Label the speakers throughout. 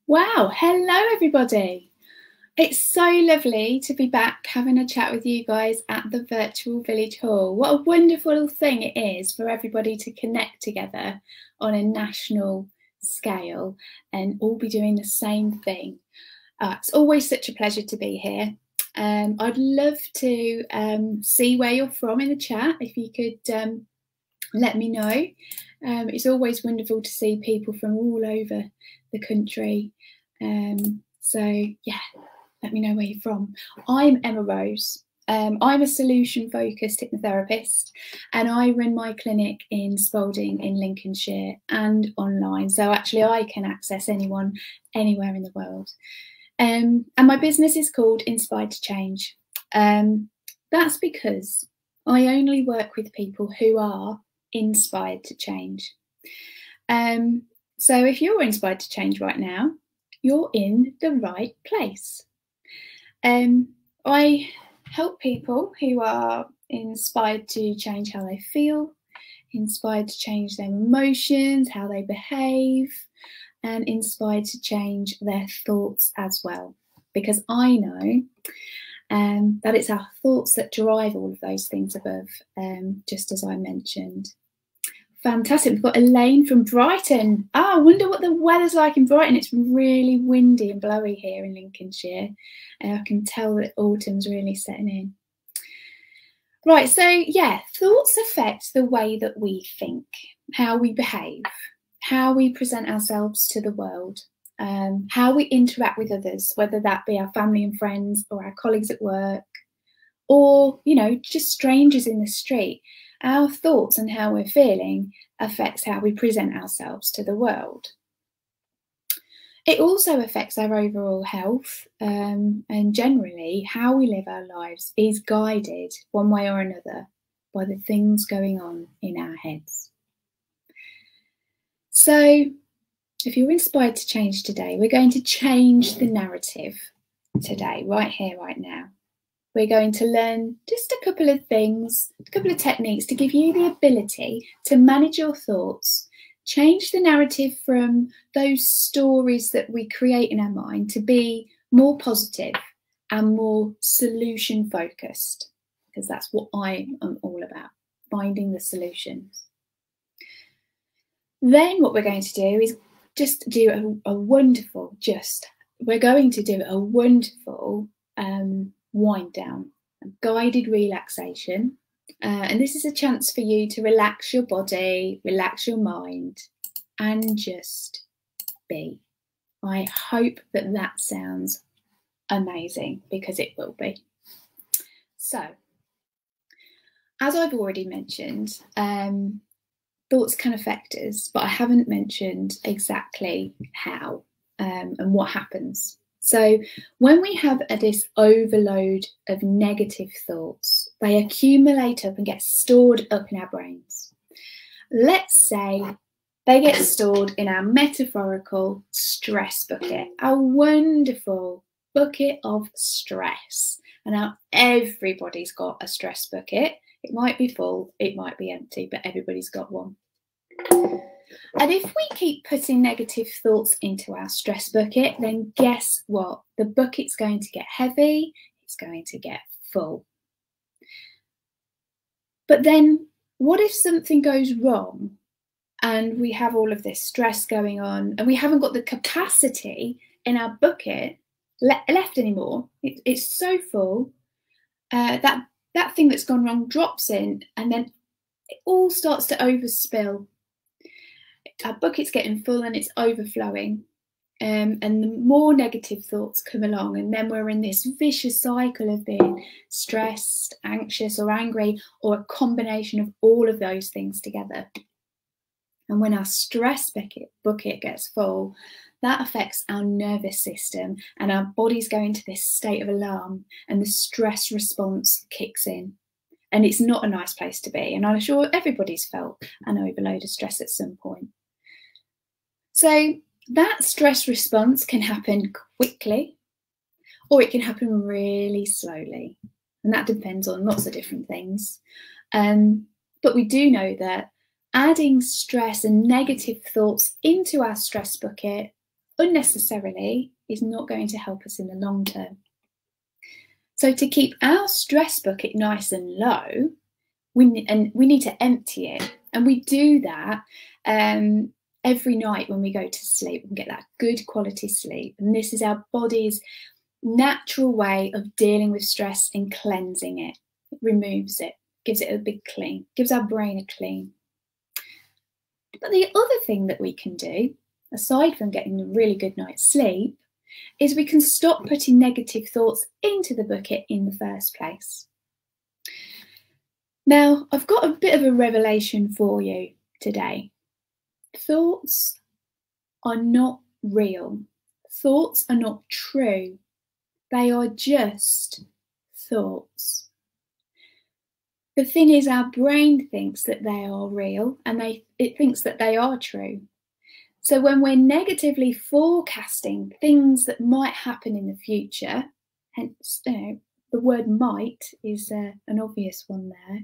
Speaker 1: Wow, hello everybody. It's so lovely to be back having a chat with you guys at the virtual village hall. What a wonderful thing it is for everybody to connect together on a national scale and all be doing the same thing. It's always such a pleasure to be here. I'd love to see where you're from in the chat. If you could let me know. It's always wonderful to see people from all over the country. So yeah, let me know where you're from. I'm Emma Rose. I'm a solution-focused hypnotherapist and I run my clinic in Spalding in Lincolnshire and online. So actually I can access anyone anywhere in the world. And my business is called Inspired to Change. That's because I only work with people who are inspired to change. So if you're inspired to change right now, you're in the right place. I help people who are inspired to change how they feel, inspired to change their emotions, how they behave, and inspired to change their thoughts as well. Because I know that it's our thoughts that drive all of those things above, just as I mentioned. Fantastic. We've got Elaine from Brighton. I wonder what the weather's like in Brighton. It's really windy and blowy here in Lincolnshire. I can tell that autumn's really setting in. Right, so yeah, thoughts affect the way that we think, how we behave, how we present ourselves to the world, how we interact with others, whether that be our family and friends or our colleagues at work, or, you know, just strangers in the street. Our thoughts and how we're feeling affects how we present ourselves to the world. It also affects our overall health, and generally how we live our lives is guided one way or another by the things going on in our heads. So if you're inspired to change today, we're going to change the narrative today, right here, right now. We're going to learn just a couple of things, a couple of techniques to give you the ability to manage your thoughts, change the narrative from those stories that we create in our mind to be more positive and more solution focused, because that's what I am all about, finding the solutions. Then what we're going to do is just do a wonderful wind down, a guided relaxation. And this is a chance for you to relax your body, relax your mind, and just be. I hope that that sounds amazing, because it will be. So, as I've already mentioned, thoughts can affect us, but I haven't mentioned exactly how and what happens. So when we have this overload of negative thoughts, they accumulate up and get stored up in our brains. Let's say they get stored in our metaphorical stress bucket, a wonderful bucket of stress. And now everybody's got a stress bucket. It might be full, it might be empty, but everybody's got one. And if we keep putting negative thoughts into our stress bucket, then guess what? The bucket's going to get heavy, it's going to get full. But then what if something goes wrong and we have all of this stress going on and we haven't got the capacity in our bucket left anymore? It's so full that thing that's gone wrong drops in, and then it all starts to overspill. Our bucket's getting full and it's overflowing, and the more negative thoughts come along, and then we're in this vicious cycle of being stressed, anxious or angry, or a combination of all of those things together. And when our stress bucket gets full, that affects our nervous system, and our bodies go into this state of alarm, and the stress response kicks in. And it's not a nice place to be. And I'm sure everybody's felt an overload of stress at some point. So that stress response can happen quickly, or it can happen really slowly. And that depends on lots of different things. But we do know that adding stress and negative thoughts into our stress bucket unnecessarily is not going to help us in the long term. So to keep our stress bucket nice and low, we need to empty it. And we do that every night when we go to sleep and get that good quality sleep. And this is our body's natural way of dealing with stress and cleansing it. It removes it, gives it a big clean, gives our brain a clean. But the other thing that we can do, aside from getting a really good night's sleep, is we can stop putting negative thoughts into the bucket in the first place. Now, I've got a bit of a revelation for you today. Thoughts are not real. Thoughts are not true. They are just thoughts. The thing is, our brain thinks that they are real and it thinks that they are true. So when we're negatively forecasting things that might happen in the future, hence the word might is an obvious one there.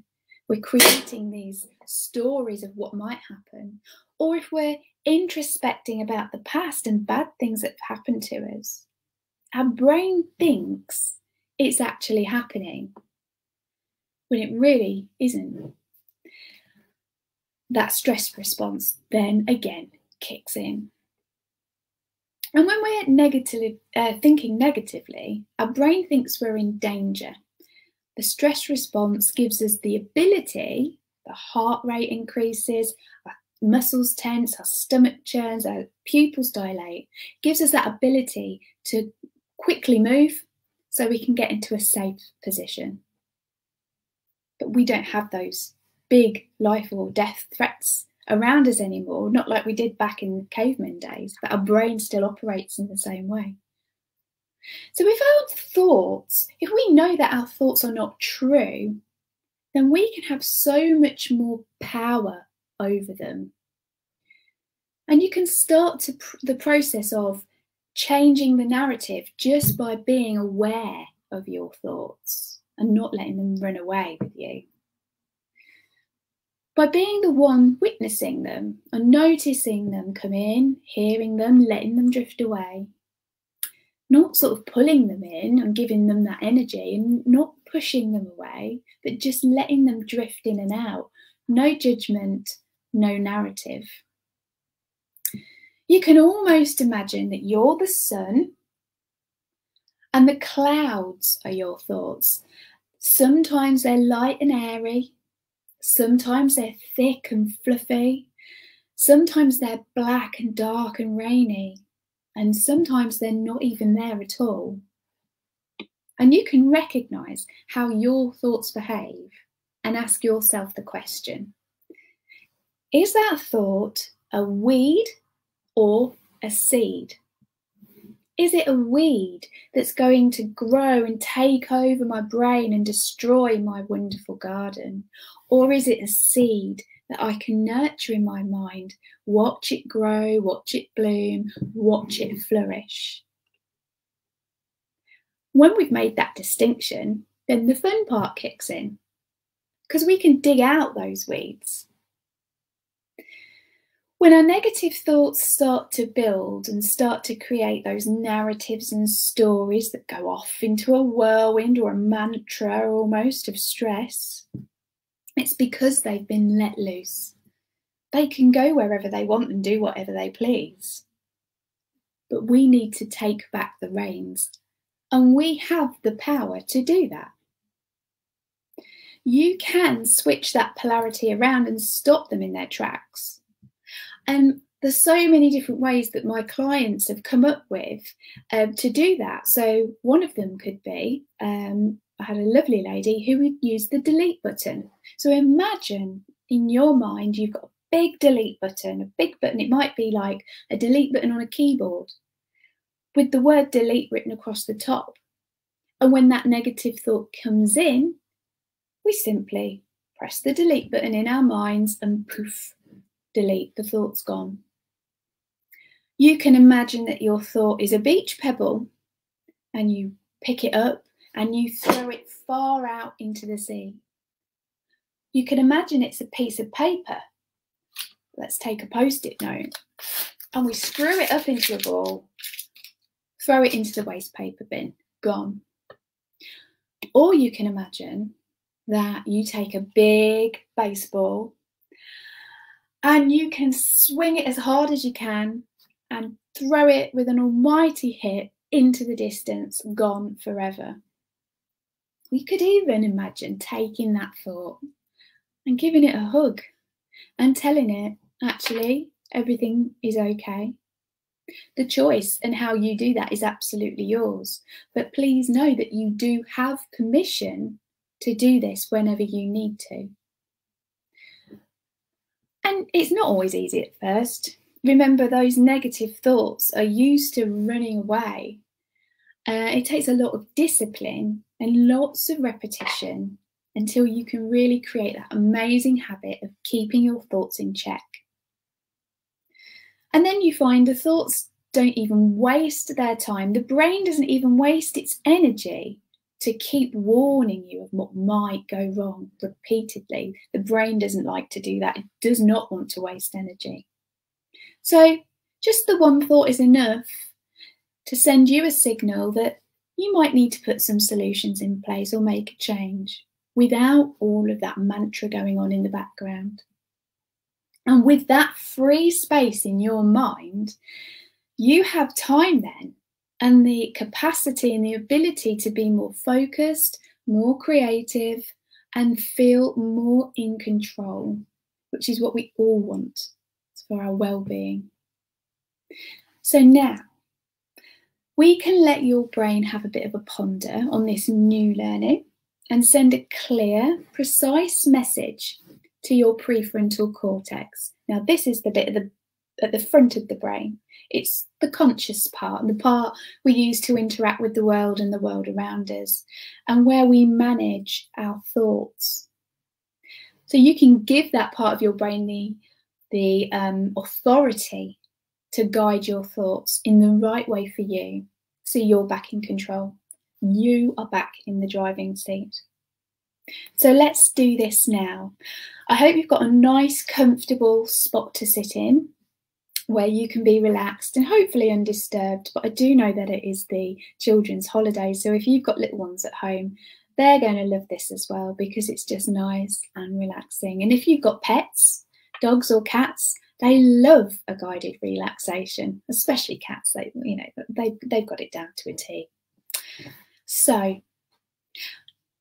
Speaker 1: We're creating these stories of what might happen. Or if we're introspecting about the past and bad things that have happened to us, our brain thinks it's actually happening when it really isn't. That stress response then again kicks in. And when we're thinking negatively, our brain thinks we're in danger. The stress response gives us the ability, the heart rate increases, our muscles tense, our stomach churns, our pupils dilate, gives us that ability to quickly move so we can get into a safe position. But we don't have those big life or death threats around us anymore, not like we did back in caveman days, but our brain still operates in the same way. So if we know that our thoughts are not true, then we can have so much more power over them. And you can start the process of changing the narrative just by being aware of your thoughts and not letting them run away with you. By being the one witnessing them and noticing them come in, hearing them, letting them drift away. Not sort of pulling them in and giving them that energy and not pushing them away, but just letting them drift in and out. No judgment, no narrative. You can almost imagine that you're the sun and the clouds are your thoughts. Sometimes they're light and airy. Sometimes they're thick and fluffy. Sometimes they're black and dark and rainy. And sometimes they're not even there at all. And you can recognise how your thoughts behave and ask yourself the question, is that thought a weed or a seed? Is it a weed that's going to grow and take over my brain and destroy my wonderful garden? Or is it a seed that I can nurture in my mind, watch it grow, watch it bloom, watch it flourish? When we've made that distinction, then the fun part kicks in, because we can dig out those weeds. When our negative thoughts start to build and start to create those narratives and stories that go off into a whirlwind or a mantra almost of stress, it's because they've been let loose. They can go wherever they want and do whatever they please. But we need to take back the reins, and we have the power to do that. You can switch that polarity around and stop them in their tracks. And there's so many different ways that my clients have come up with to do that. So one of them could be, I had a lovely lady who would use the delete button. So imagine in your mind, you've got a big delete button, a big button. It might be like a delete button on a keyboard with the word delete written across the top. And when that negative thought comes in, we simply press the delete button in our minds and poof, delete, the thought's gone. You can imagine that your thought is a beach pebble and you pick it up and you throw it far out into the sea. You can imagine it's a piece of paper. Let's take a post-it note and we screw it up into a ball, throw it into the waste paper bin, gone. Or you can imagine that you take a big baseball and you can swing it as hard as you can and throw it with an almighty hit into the distance, gone forever. We could even imagine taking that thought and giving it a hug and telling it, actually, everything is okay. The choice and how you do that is absolutely yours. But please know that you do have permission to do this whenever you need to. And it's not always easy at first. Remember, those negative thoughts are used to running away. It takes a lot of discipline and lots of repetition until you can really create that amazing habit of keeping your thoughts in check. And then you find the thoughts don't even waste their time. The brain doesn't even waste its energy to keep warning you of what might go wrong repeatedly. The brain doesn't like to do that. It does not want to waste energy. So just the one thought is enough to send you a signal that you might need to put some solutions in place or make a change without all of that mantra going on in the background. And with that free space in your mind, you have time then and the capacity and the ability to be more focused, more creative, and feel more in control, which is what we all want for our well-being. So now, we can let your brain have a bit of a ponder on this new learning and send a clear, precise message to your prefrontal cortex. Now, this is the bit at the front of the brain. It's the conscious part, the part we use to interact with the world and the world around us, and where we manage our thoughts. So you can give that part of your brain the authority to guide your thoughts in the right way for you, so you're back in control. You are back in the driving seat. So let's do this now. I hope you've got a nice, comfortable spot to sit in where you can be relaxed and hopefully undisturbed. But I do know that it is the children's holiday, so if you've got little ones at home, they're going to love this as well because it's just nice and relaxing. And if you've got pets, dogs or cats, they love a guided relaxation, especially cats. They've got it down to a T. So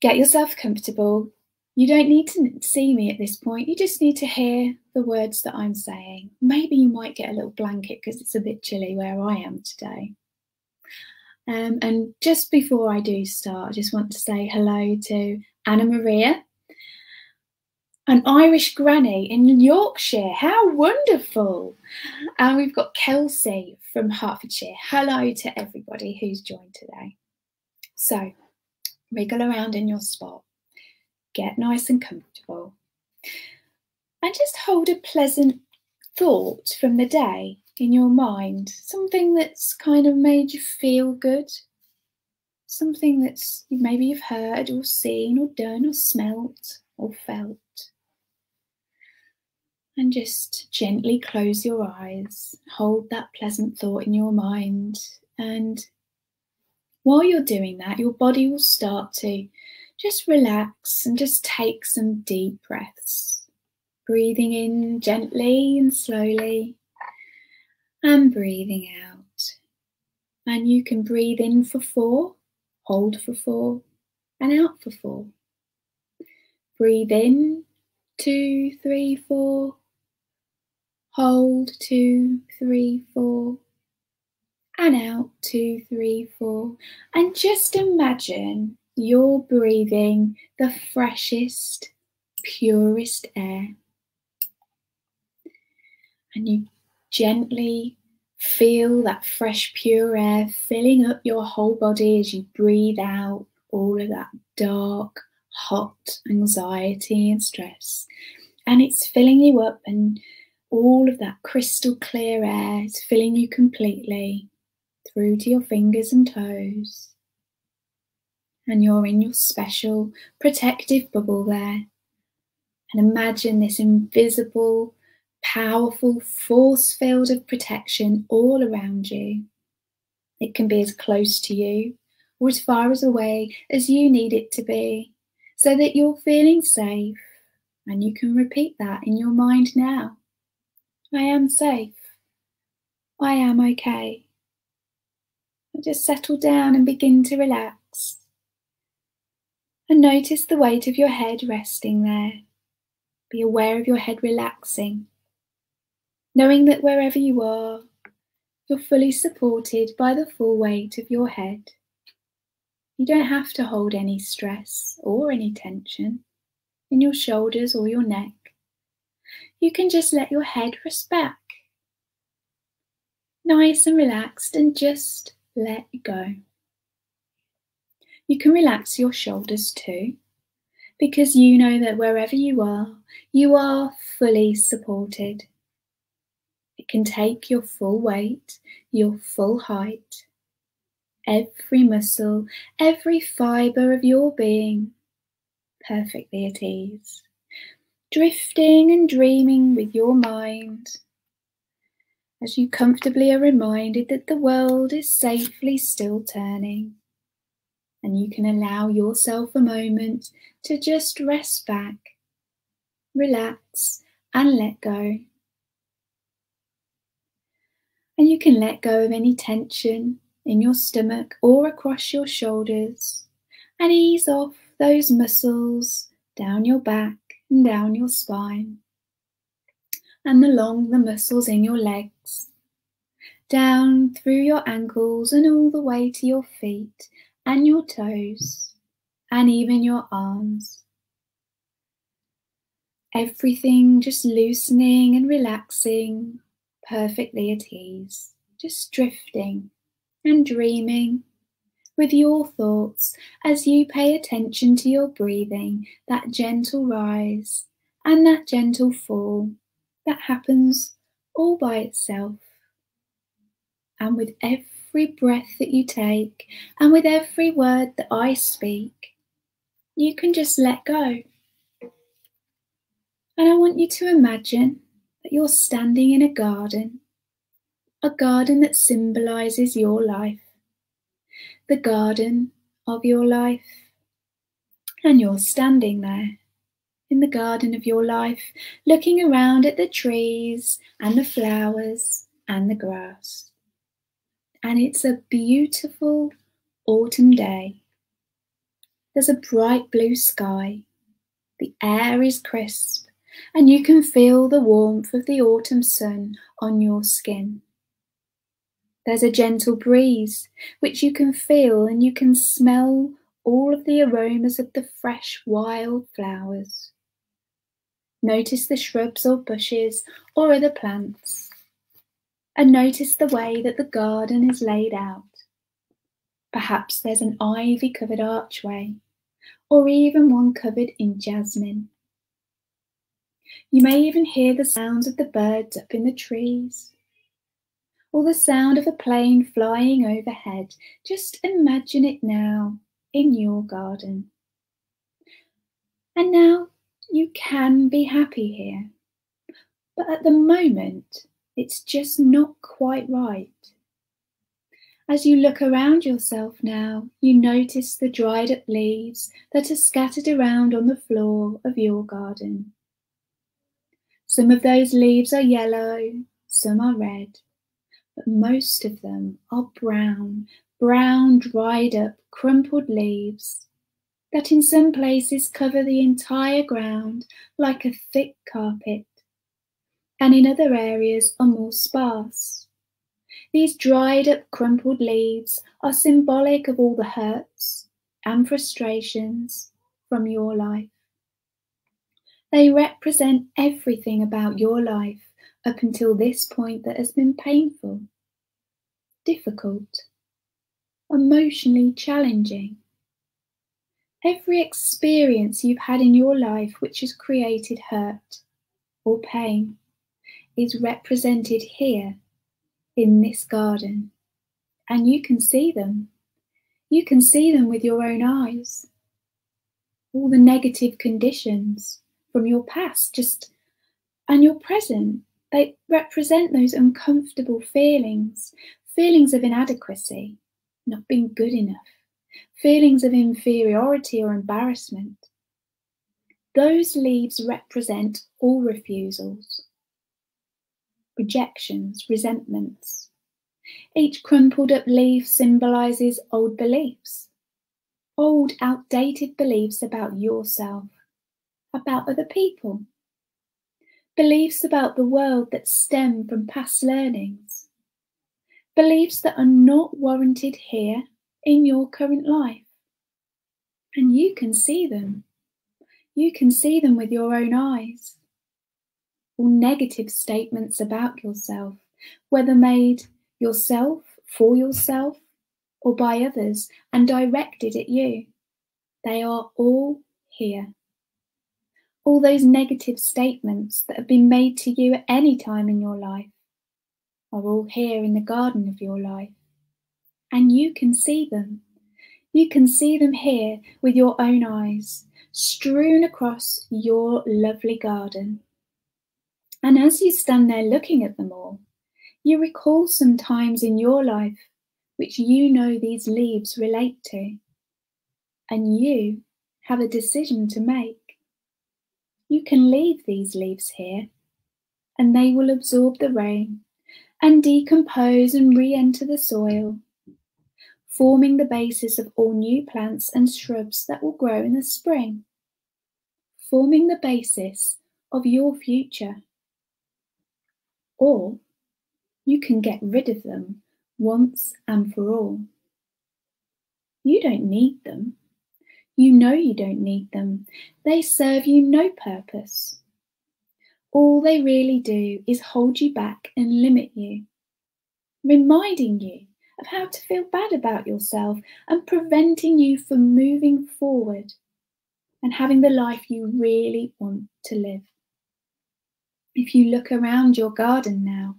Speaker 1: get yourself comfortable. You don't need to see me at this point. You just need to hear the words that I'm saying. Maybe you might get a little blanket because it's a bit chilly where I am today. And just before I do start, I just want to say hello to Anna Maria, an Irish granny in Yorkshire. How wonderful. And we've got Kelsey from Hertfordshire. Hello to everybody who's joined today. So wriggle around in your spot. Get nice and comfortable. And just hold a pleasant thought from the day in your mind. Something that's kind of made you feel good. Something that's maybe you've heard or seen or done or smelt or felt. And just gently close your eyes. Hold that pleasant thought in your mind. And while you're doing that, your body will start to just relax and just take some deep breaths. Breathing in gently and slowly and breathing out. And you can breathe in for 4, hold for 4 and out for 4. Breathe in 2, 3, 4. Hold 2, 3, 4. And out 2, 3, 4. And just imagine you're breathing the freshest, purest air. And you gently feel that fresh, pure air filling up your whole body as you breathe out all of that dark, hot anxiety and stress. And it's filling you up, and all of that crystal clear air is filling you completely through to your fingers and toes. And you're in your special protective bubble there. And imagine this invisible, powerful force field of protection all around you. It can be as close to you or as far as away as you need it to be, so that you're feeling safe, and you can repeat that in your mind now. I am safe. I am okay. Just settle down and begin to relax. And notice the weight of your head resting there. Be aware of your head relaxing, knowing that wherever you are, you're fully supported by the full weight of your head. You don't have to hold any stress or any tension in your shoulders or your neck. You can just let your head rest back, nice and relaxed, and just let go. You can relax your shoulders too, because you know that wherever you are fully supported. It can take your full weight, your full height, every muscle, every fibre of your being, perfectly at ease, drifting and dreaming with your mind, as you comfortably are reminded that the world is safely still turning, and you can allow yourself a moment to just rest back, relax, and let go. And you can let go of any tension in your stomach or across your shoulders, and ease off those muscles down your back and down your spine, and along the muscles in your legs, down through your ankles and all the way to your feet and your toes and even your arms. Everything just loosening and relaxing, perfectly at ease, just drifting and dreaming with your thoughts as you pay attention to your breathing, that gentle rise and that gentle fall that happens all by itself. And with every breath that you take and with every word that I speak, you can just let go. And I want you to imagine that you're standing in a garden that symbolises your life, the garden of your life. And you're standing there in the garden of your life, looking around at the trees and the flowers and the grass. And it's a beautiful autumn day. There's a bright blue sky. The air is crisp, and you can feel the warmth of the autumn sun on your skin. There's a gentle breeze, which you can feel, and you can smell all of the aromas of the fresh wild flowers. Notice the shrubs or bushes or other plants, and notice the way that the garden is laid out. Perhaps there's an ivy-covered archway, or even one covered in jasmine. You may even hear the sounds of the birds up in the trees, or the sound of a plane flying overhead. Just imagine it now in your garden. And now you can be happy here, but at the moment it's just not quite right. As you look around yourself now, you notice the dried up leaves that are scattered around on the floor of your garden. Some of those leaves are yellow, some are red, but most of them are brown, dried up, crumpled leaves that in some places cover the entire ground like a thick carpet, and in other areas are more sparse. These dried up, crumpled leaves are symbolic of all the hurts and frustrations from your life. They represent everything about your life up until this point that has been painful, difficult, emotionally challenging. Every experience you've had in your life which has created hurt or pain is represented here in this garden, and you can see them. You can see them with your own eyes. All the negative conditions from your past and your present They represent those uncomfortable feelings, feelings of inadequacy, not being good enough, feelings of inferiority or embarrassment. Those leaves represent all refusals, rejections, resentments. Each crumpled up leaf symbolises old beliefs, old outdated beliefs about yourself, about other people, beliefs about the world that stem from past learnings, beliefs that are not warranted here in your current life. And you can see them. You can see them with your own eyes. All negative statements about yourself, whether made yourself, for yourself, or by others and directed at you, they are all here. All those negative statements that have been made to you at any time in your life are all here in the garden of your life. And you can see them. You can see them here with your own eyes, strewn across your lovely garden. And as you stand there looking at them all, you recall some times in your life which you know these leaves relate to. And you have a decision to make. You can leave these leaves here, and they will absorb the rain and decompose and re-enter the soil, forming the basis of all new plants and shrubs that will grow in the spring, forming the basis of your future. Or you can get rid of them once and for all. You don't need them. You know you don't need them. They serve you no purpose. All they really do is hold you back and limit you, reminding you of how to feel bad about yourself and preventing you from moving forward and having the life you really want to live. If you look around your garden now,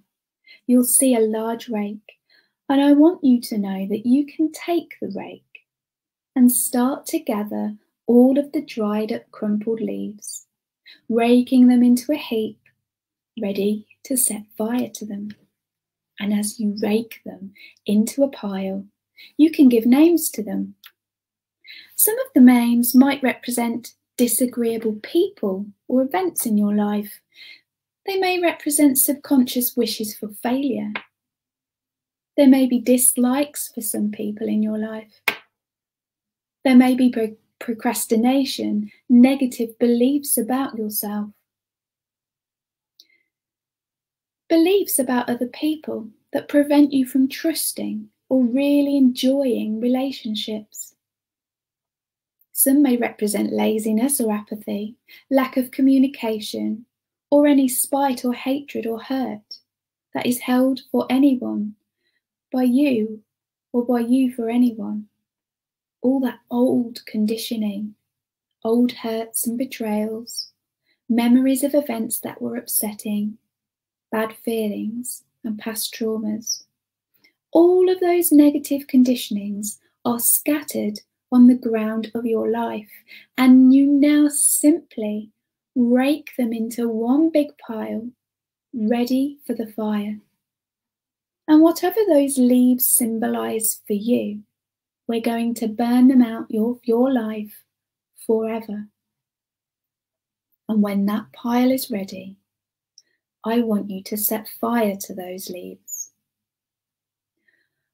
Speaker 1: you'll see a large rake, and I want you to know that you can take the rake and start to gather all of the dried up crumpled leaves, raking them into a heap, ready to set fire to them. And as you rake them into a pile, you can give names to them. Some of the names might represent disagreeable people or events in your life. They may represent subconscious wishes for failure. There may be dislikes for some people in your life. There may be procrastination, negative beliefs about yourself. Beliefs about other people that prevent you from trusting or really enjoying relationships. Some may represent laziness or apathy, lack of communication, or any spite or hatred or hurt that is held for anyone, by you or by you for anyone. All that old conditioning, old hurts and betrayals, memories of events that were upsetting, bad feelings and past traumas. All of those negative conditionings are scattered on the ground of your life, and you now simply rake them into one big pile, ready for the fire. And whatever those leaves symbolize for you, we're going to burn them out of your life forever. And when that pile is ready, I want you to set fire to those leaves.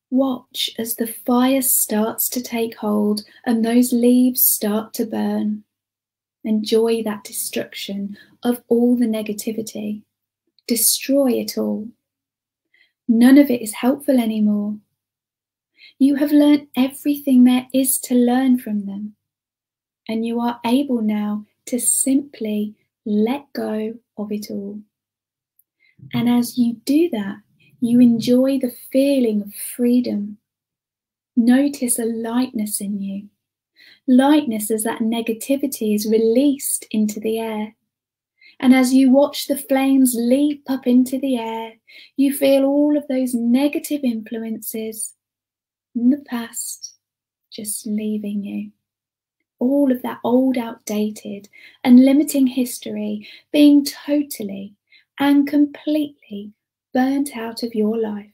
Speaker 1: Watch as the fire starts to take hold and those leaves start to burn. Enjoy that destruction of all the negativity. Destroy it all. None of it is helpful anymore. You have learnt everything there is to learn from them, and you are able now to simply let go of it all. And as you do that, you enjoy the feeling of freedom. Notice a lightness in you. Lightness as that negativity is released into the air. And as you watch the flames leap up into the air, you feel all of those negative influences in the past just leaving you. All of that old, outdated and limiting history being totally and completely burnt out of your life.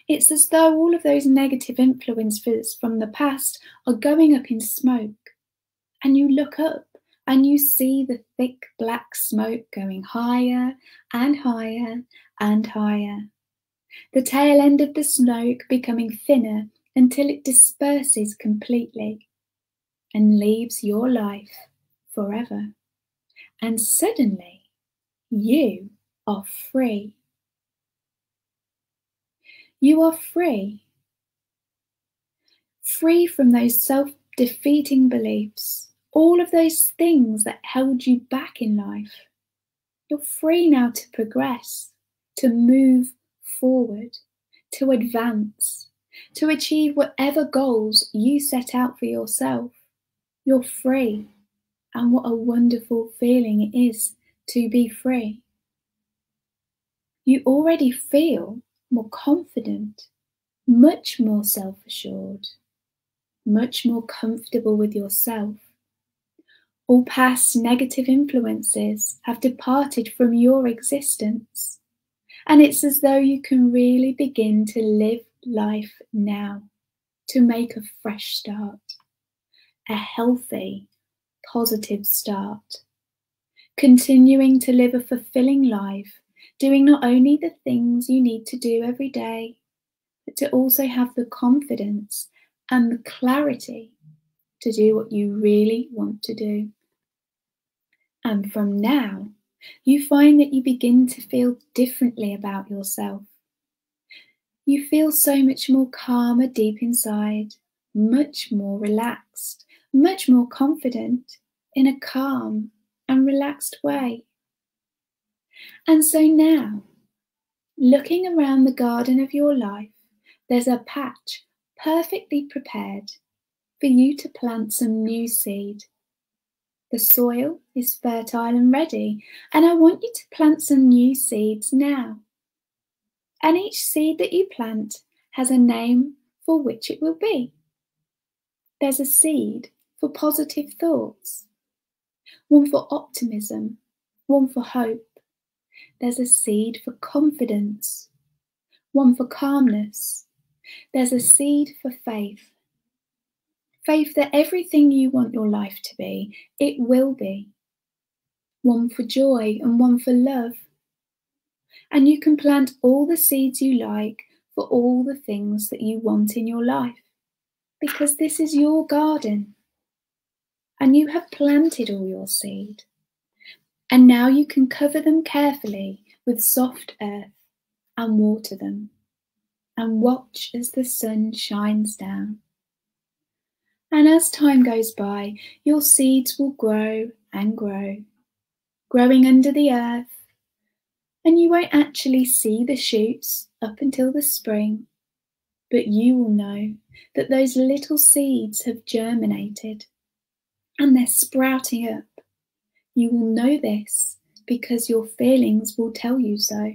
Speaker 1: It's as though all of those negative influences from the past are going up in smoke, and you look up and you see the thick black smoke going higher and higher and higher. The tail end of the smoke becoming thinner until it disperses completely and leaves your life forever. And suddenly, you are free. You are free. Free from those self-defeating beliefs, all of those things that held you back in life. You're free now to progress, to move forward, to advance, to achieve whatever goals you set out for yourself. You're free, and what a wonderful feeling it is to be free. You already feel more confident, much more self-assured, much more comfortable with yourself. All past negative influences have departed from your existence, and it's as though you can really begin to live life now, to make a fresh start, a healthy, positive start, continuing to live a fulfilling life, doing not only the things you need to do every day, but to also have the confidence and the clarity to do what you really want to do. And from now, you find that you begin to feel differently about yourself. You feel so much more calmer deep inside, much more relaxed, much more confident in a calm and relaxed way. And so now, looking around the garden of your life, there's a patch perfectly prepared for you to plant some new seed. The soil is fertile and ready, and I want you to plant some new seeds now. And each seed that you plant has a name for which it will be. There's a seed for positive thoughts, one for optimism, one for hope. There's a seed for confidence, one for calmness. There's a seed for faith. Faith that everything you want your life to be, it will be. One for joy and one for love. And you can plant all the seeds you like for all the things that you want in your life, because this is your garden and you have planted all your seed. And now you can cover them carefully with soft earth and water them and watch as the sun shines down. And as time goes by, your seeds will grow and grow, growing under the earth, and you won't actually see the shoots up until the spring, but you will know that those little seeds have germinated and they're sprouting up. You will know this because your feelings will tell you so.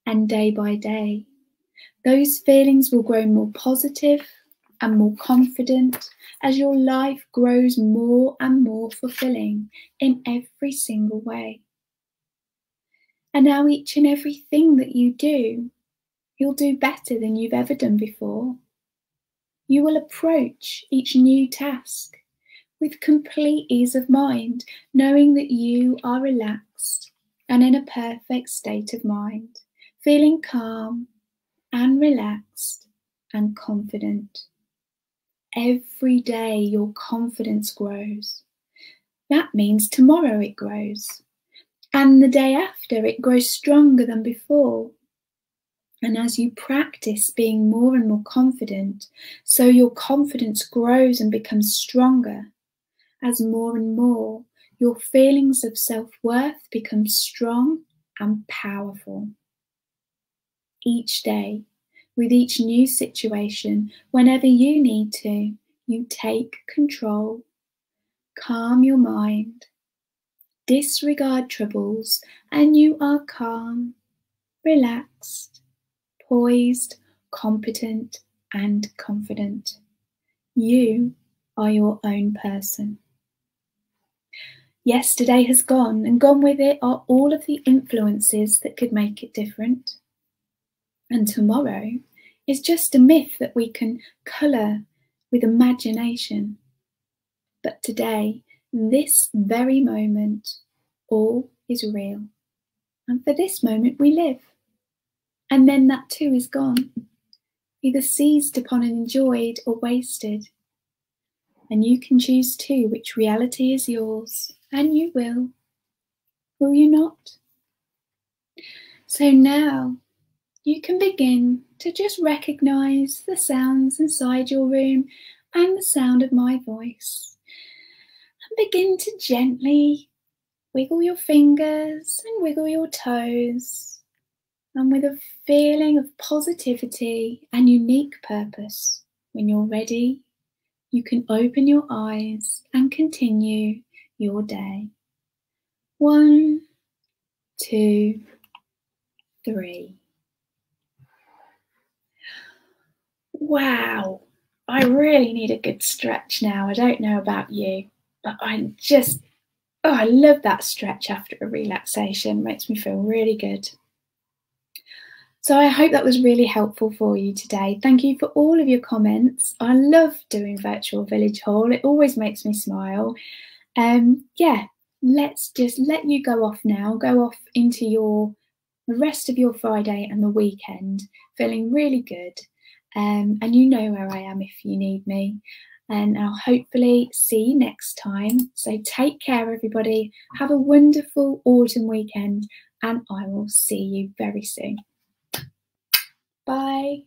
Speaker 1: And day by day, those feelings will grow more positive and more confident as your life grows more and more fulfilling in every single way. And now each and everything that you do, you'll do better than you've ever done before. You will approach each new task with complete ease of mind, knowing that you are relaxed and in a perfect state of mind, feeling calm and relaxed and confident. Every day your confidence grows. That means tomorrow it grows. And the day after it grows stronger than before. And as you practice being more and more confident, so your confidence grows and becomes stronger. As more and more your feelings of self-worth become strong and powerful. Each day, with each new situation, whenever you need to, you take control, calm your mind, disregard troubles, and you are calm, relaxed, poised, competent, and confident. You are your own person. Yesterday has gone, and gone with it are all of the influences that could make it different. And tomorrow is just a myth that we can colour with imagination. But today, this very moment, all is real. And for this moment we live. And then that too is gone, either seized upon and enjoyed or wasted. And you can choose too which reality is yours, and you will. Will you not? So now you can begin to just recognise the sounds inside your room and the sound of my voice. And begin to gently wiggle your fingers and wiggle your toes. And with a feeling of positivity and unique purpose, when you're ready, you can open your eyes and continue your day. 1, 2, 3. Wow, I really need a good stretch now. I don't know about you, but I love that stretch after a relaxation. It makes me feel really good. So I hope that was really helpful for you today. Thank you for all of your comments. I love doing virtual village haul. It always makes me smile. Let's just let you go off now. Go off into the rest of your Friday and the weekend, feeling really good. And you know where I am if you need me. And I'll hopefully see you next time. So take care, everybody. Have a wonderful autumn weekend, and I will see you very soon. Bye.